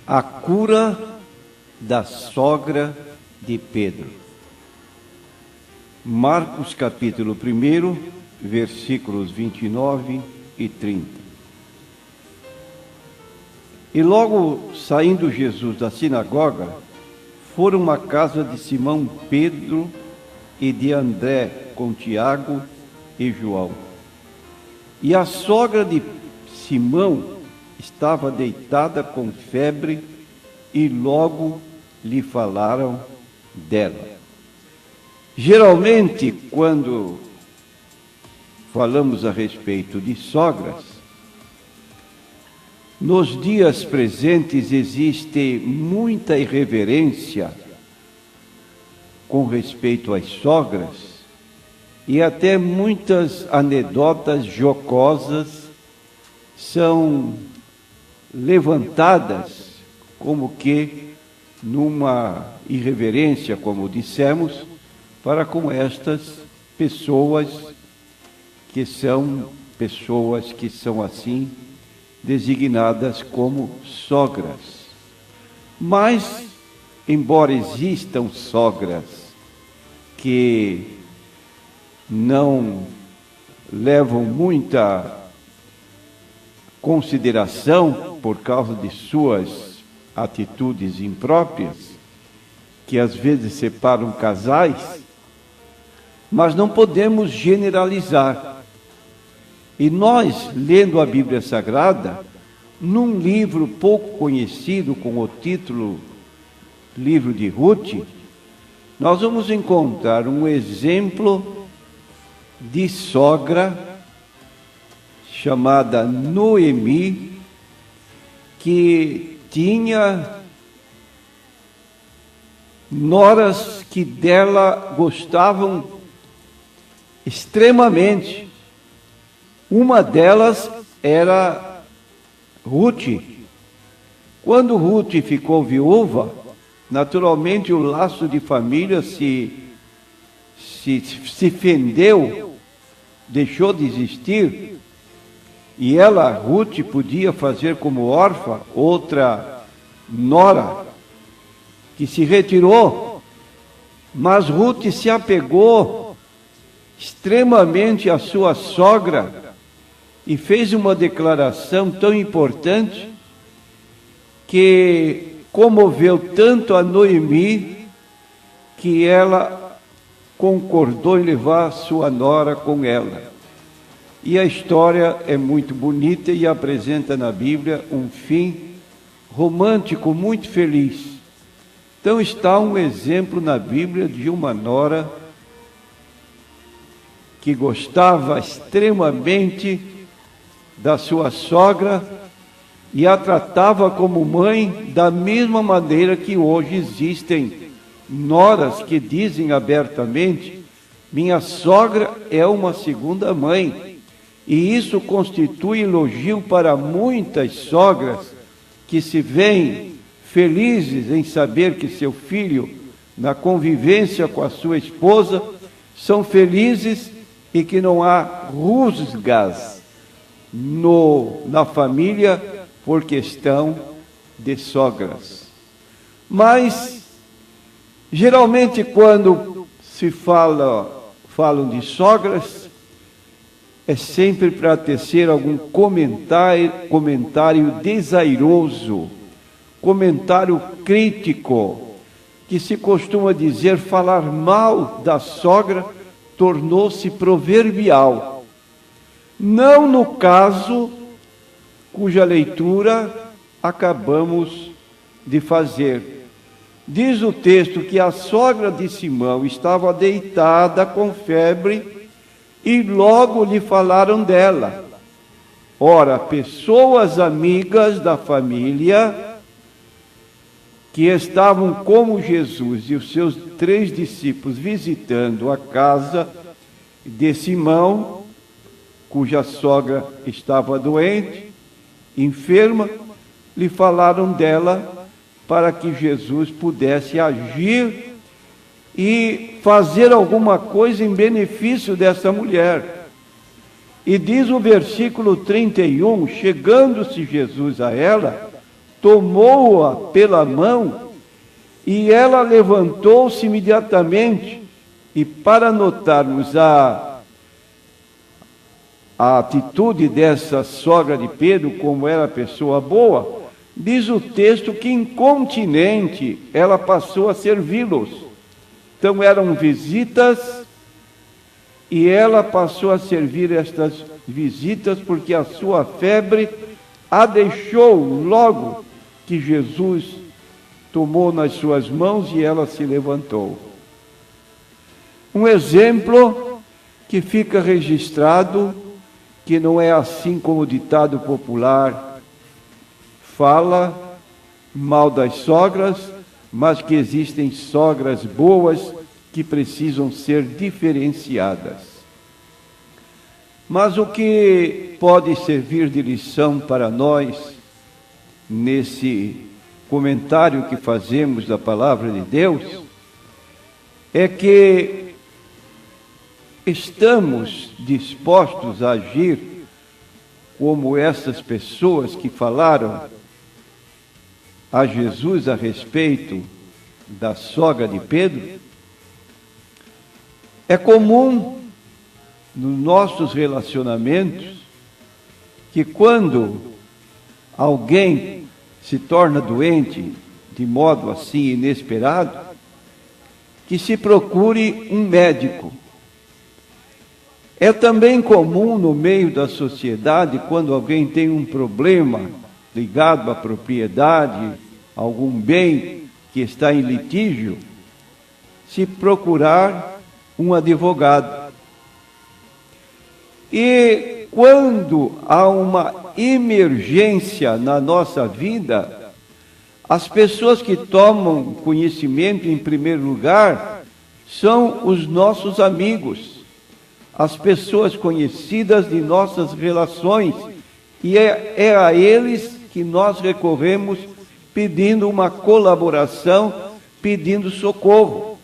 A cura da sogra de Pedro. Marcos capítulo 1, versículos 29 e 30. E logo saindo Jesus da sinagoga, foram à casa de Simão Pedro e de André com Tiago e João. E a sogra de Simão estava deitada com febre e logo lhe falaram dela. Geralmente, quando falamos a respeito de sogras, nos dias presentes existe muita irreverência com respeito às sogras e até muitas anedotas jocosas são levantadas como que numa irreverência, como dissemos, para com estas pessoas que são assim designadas como sogras. Mas, embora existam sogras que não levam muita consideração por causa de suas atitudes impróprias, que às vezes separam casais, mas não podemos generalizar. E nós, lendo a Bíblia Sagrada, num livro pouco conhecido com o título Livro de Ruth, nós vamos encontrar um exemplo de sogra chamada Noemi, que tinha noras que dela gostavam extremamente. Uma delas era Ruth. Quando Ruth ficou viúva, naturalmente o laço de família se fendeu, deixou de existir. E ela, Ruth, podia fazer como órfã outra nora que se retirou, mas Ruth se apegou extremamente à sua sogra e fez uma declaração tão importante que comoveu tanto a Noemi que ela concordou em levar sua nora com ela. E a história é muito bonita e apresenta na Bíblia um fim romântico muito feliz. Então está um exemplo na Bíblia de uma nora que gostava extremamente da sua sogra e a tratava como mãe, da mesma maneira que hoje existem noras que dizem abertamente: minha sogra é uma segunda mãe. E isso constitui elogio para muitas sogras que se veem felizes em saber que seu filho, na convivência com a sua esposa, são felizes e que não há rusgas na família por questão de sogras. Mas, geralmente, quando se falam de sogras, é sempre para tecer algum comentário desairoso, comentário crítico, que se costuma dizer falar mal da sogra tornou-se proverbial. Não no caso cuja leitura acabamos de fazer. Diz o texto que a sogra de Simão estava deitada com febre e logo lhe falaram dela. Ora, pessoas amigas da família que estavam como Jesus e os seus 3 discípulos visitando a casa de Simão, cuja sogra estava doente, enferma, lhe falaram dela para que Jesus pudesse agir e fazer alguma coisa em benefício dessa mulher. E diz o versículo 31, chegando-se Jesus a ela, tomou-a pela mão e ela levantou-se imediatamente. E para notarmos a atitude dessa sogra de Pedro, como era pessoa boa, diz o texto que incontinente ela passou a servi-los. Então eram visitas e ela passou a servir estas visitas porque a sua febre a deixou logo que Jesus tomou nas suas mãos e ela se levantou. Um exemplo que fica registrado, que não é assim como o ditado popular fala mal das sogras, mas que existem sogras boas que precisam ser diferenciadas. Mas o que pode servir de lição para nós, nesse comentário que fazemos da palavra de Deus, é que estamos dispostos a agir como essas pessoas que falaram a Jesus a respeito da sogra de Pedro. É comum nos nossos relacionamentos que quando alguém se torna doente de modo assim inesperado, que se procure um médico. É também comum no meio da sociedade, quando alguém tem um problema ligado à propriedade, algum bem que está em litígio, se procurar um advogado. E quando há uma emergência na nossa vida, as pessoas que tomam conhecimento em primeiro lugar são os nossos amigos, as pessoas conhecidas de nossas relações, e é a eles que nós recorremos pedindo uma colaboração, pedindo socorro.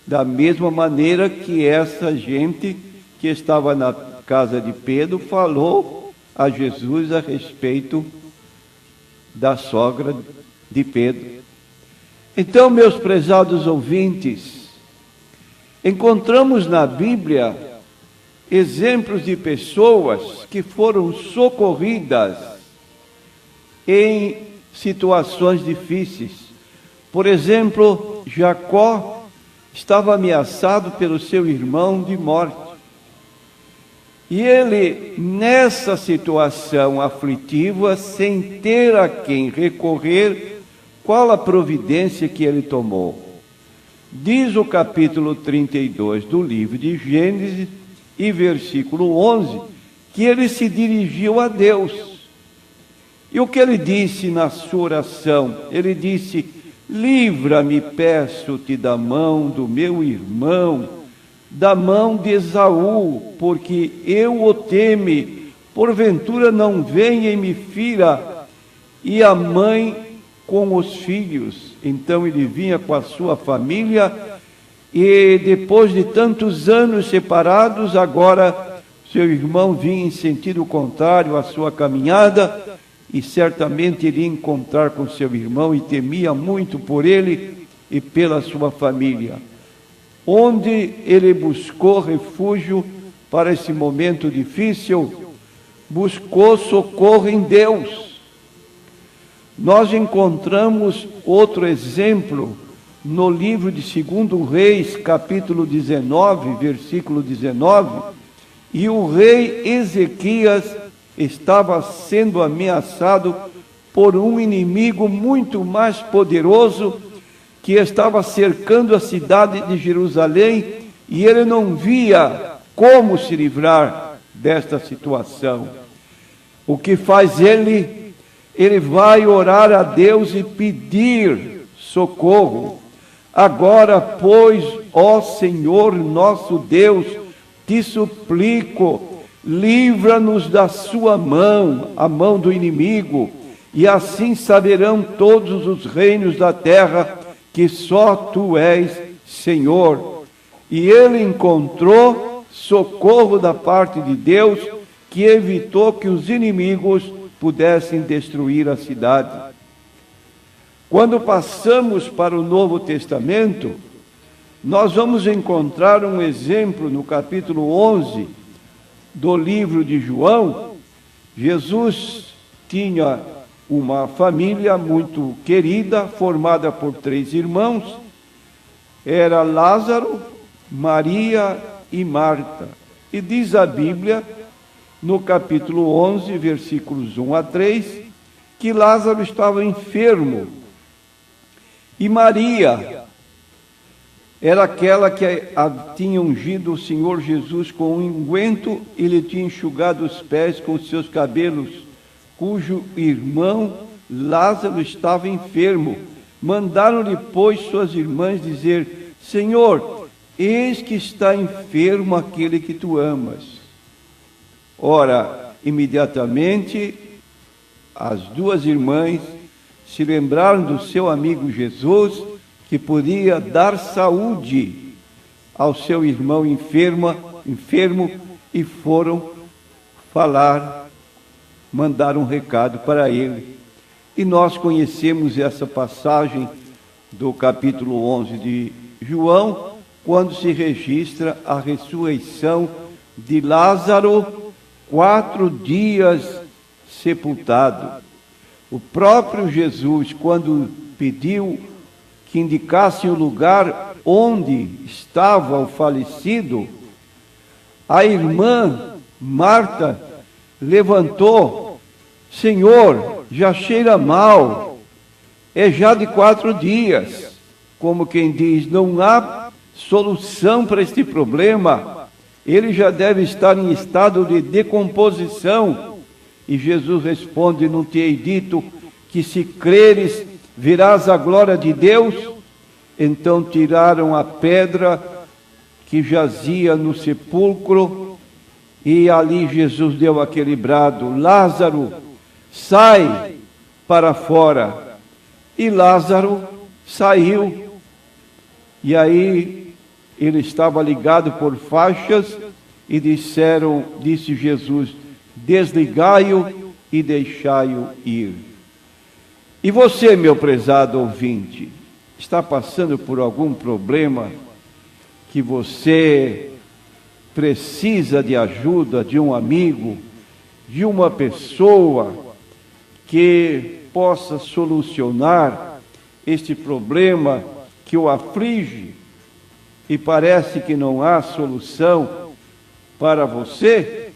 Da mesma maneira que essa gente que estava na casa de Pedro falou a Jesus a respeito da sogra de Pedro. Então, meus prezados ouvintes, encontramos na Bíblia exemplos de pessoas que foram socorridas em situações difíceis. Por exemplo, Jacó estava ameaçado pelo seu irmão de morte. E ele, nessa situação aflitiva, sem ter a quem recorrer, qual a providência que ele tomou? Diz o capítulo 32 do livro de Gênesis, e versículo 11, que ele se dirigiu a Deus. E o que ele disse na sua oração? Ele disse: livra-me, peço-te, da mão do meu irmão, da mão de Esaú, porque eu o teme, porventura não venha e me fira, e a mãe com os filhos. Então ele vinha com a sua família, e depois de tantos anos separados, agora seu irmão vinha em sentido contrário à sua caminhada, e certamente iria encontrar com seu irmão e temia muito por ele e pela sua família. Onde ele buscou refúgio para esse momento difícil, buscou socorro em Deus. Nós encontramos outro exemplo no livro de 2 Reis, capítulo 19, versículo 19, e o rei Ezequias estava sendo ameaçado por um inimigo muito mais poderoso que estava cercando a cidade de Jerusalém, e ele não via como se livrar desta situação. O que faz ele? Ele vai orar a Deus e pedir socorro. Agora, pois, ó Senhor nosso Deus, te suplico, livra-nos da sua mão, a mão do inimigo, e assim saberão todos os reinos da terra que só tu és Senhor. E ele encontrou socorro da parte de Deus, que evitou que os inimigos pudessem destruir a cidade. Quando passamos para o Novo Testamento, nós vamos encontrar um exemplo no capítulo 11 do livro de João. Jesus tinha uma família muito querida, formada por 3 irmãos. Era Lázaro, Maria e Marta. E diz a Bíblia, no capítulo 11, versículos 1 a 3, que Lázaro estava enfermo. E Maria era aquela que tinha ungido o Senhor Jesus com um unguento e lhe tinha enxugado os pés com os seus cabelos, cujo irmão Lázaro estava enfermo. Mandaram-lhe, pois, suas irmãs dizer: Senhor, eis que está enfermo aquele que tu amas. Ora, imediatamente, as 2 irmãs se lembraram do seu amigo Jesus, que podia dar saúde ao seu irmão enfermo, e foram falar, mandaram um recado para ele. E nós conhecemos essa passagem do capítulo 11 de João, quando se registra a ressurreição de Lázaro, 4 dias sepultado. O próprio Jesus, quando pediu que indicassem o lugar onde estava o falecido, a irmã Marta levantou: Senhor, já cheira mal, é já de 4 dias. Como quem diz, não há solução para este problema, ele já deve estar em estado de decomposição. E Jesus responde: não te hei dito que se creres, verás a glória de Deus? Então tiraram a pedra que jazia no sepulcro, e ali Jesus deu aquele brado: Lázaro, sai para fora. E Lázaro saiu. E aí ele estava ligado por faixas, e disse Jesus: desligai-o e deixai-o ir. E você, meu prezado ouvinte, está passando por algum problema que você precisa de ajuda de um amigo, de uma pessoa que possa solucionar este problema que o aflige e parece que não há solução para você?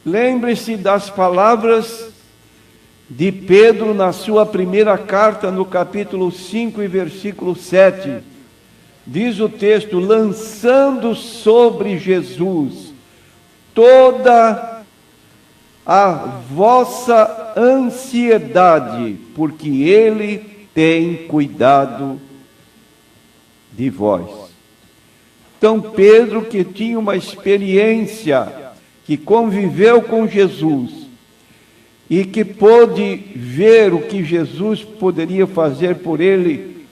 Lembre-se das palavras de Pedro na sua primeira carta, no capítulo 5 e versículo 7. Diz o texto: lançando sobre Jesus toda a vossa ansiedade, porque Ele tem cuidado de vós. Então Pedro, que tinha uma experiência, que conviveu com Jesus e que pôde ver o que Jesus poderia fazer por ele,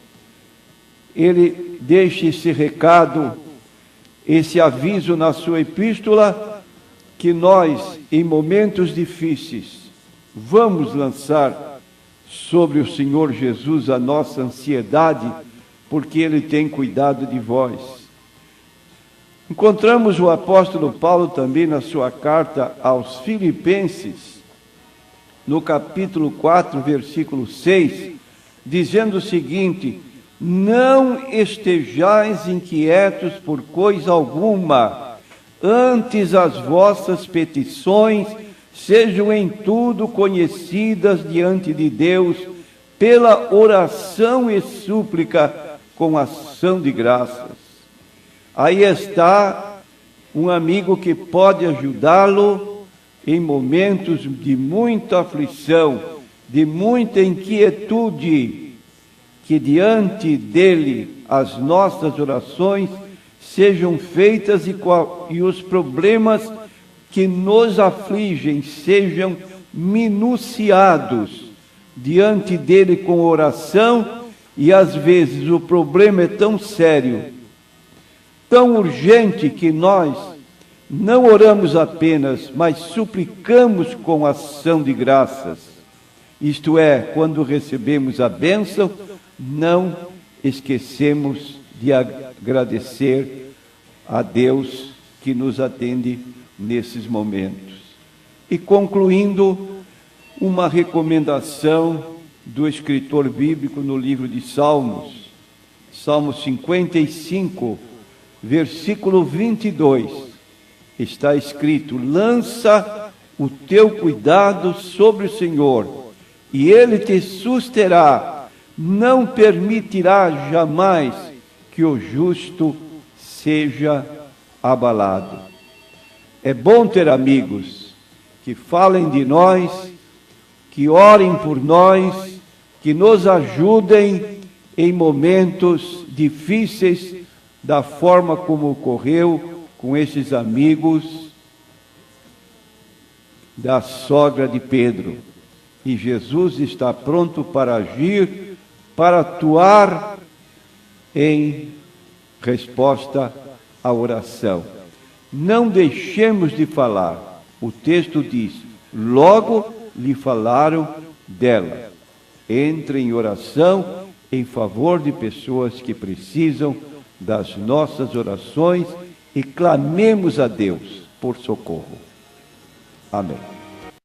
ele deixa esse recado, esse aviso na sua epístola, que nós, em momentos difíceis, vamos lançar sobre o Senhor Jesus a nossa ansiedade, porque Ele tem cuidado de vós. Encontramos o apóstolo Paulo também na sua carta aos Filipenses, no capítulo 4, versículo 6, dizendo o seguinte: não estejais inquietos por coisa alguma, antes as vossas petições sejam em tudo conhecidas diante de Deus, pela oração e súplica com ação de graças. Aí está um amigo que pode ajudá-lo em momentos de muita aflição, de muita inquietude, que diante dele as nossas orações sejam feitas e os problemas que nos afligem sejam minuciados diante dele com oração. E às vezes o problema é tão sério, tão urgente, que nós não oramos apenas, mas suplicamos com ação de graças. Isto é, quando recebemos a bênção, não esquecemos de agradecer a Deus que nos atende nesses momentos. E concluindo, uma recomendação do escritor bíblico no livro de Salmos, Salmo 55, versículo 22, está escrito: lança o teu cuidado sobre o Senhor, e Ele te susterá, não permitirá jamais que o justo seja abalado. É bom ter amigos que falem de nós, que orem por nós, que nos ajudem em momentos difíceis, da forma como ocorreu com esses amigos da sogra de Pedro. E Jesus está pronto para agir, para atuar em resposta à oração. Não deixemos de falar. O texto diz: logo lhe falaram dela. Entre em oração em favor de pessoas que precisam das nossas orações e clamemos a Deus por socorro. Amém.